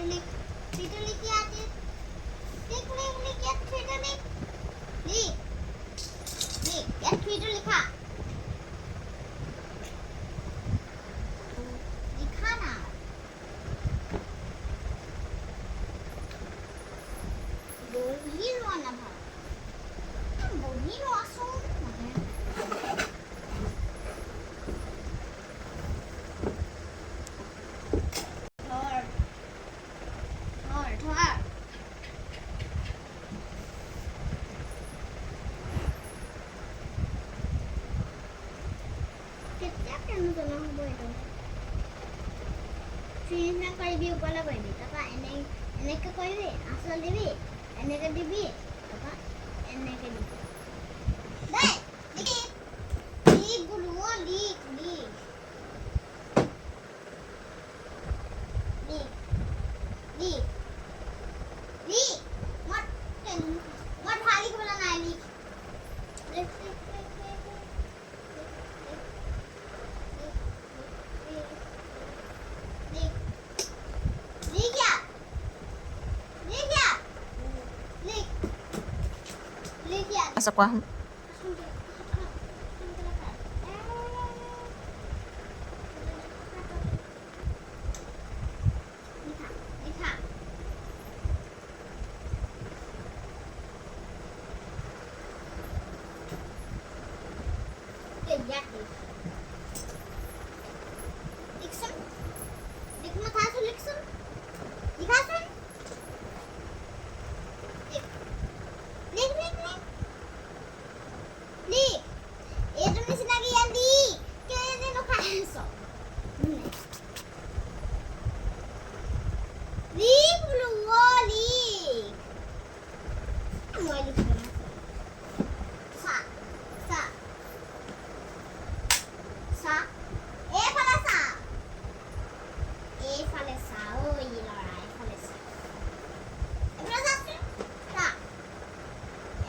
লিখ থ্ৰিটা লিখি আছে লিখ লিখ লিখ ইয়াত থ্ৰিটা লিখ লিখ লিখ ইয়াত থ্ৰিটা লিখা লিখা না বহি লোৱা না ভাল বহি লোৱাচোন Sini কৰিবি ওপৰলৈ কৰিবি তাৰপৰা এনেকৈ কৰিবি আঁচল দিবি এনেকৈ দিবি তাৰপৰা এনেকৈ দিবি দেই লিখ লিখ বোলো লিখ লিখ লিখ লিখ লিখ মই ভাল লিখিবলৈ নাই লিখ লিখ লিখ Asa kwa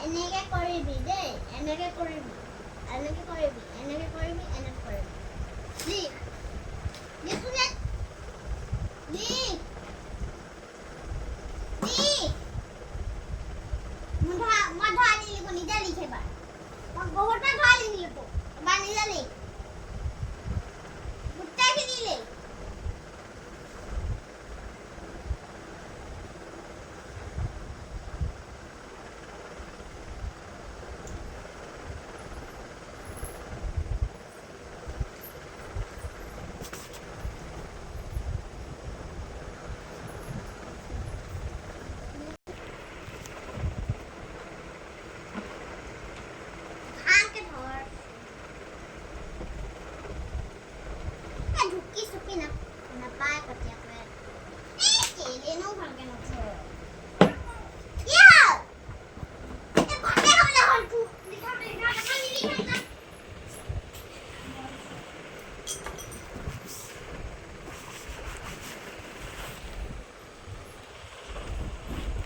এনেকৈ কৰিবি দেই এনেকৈ কৰিবি এনেকৈ কৰিবি এনেকৈ কৰিবি এনেকৈ কৰিবি লিখ লিখ লিখ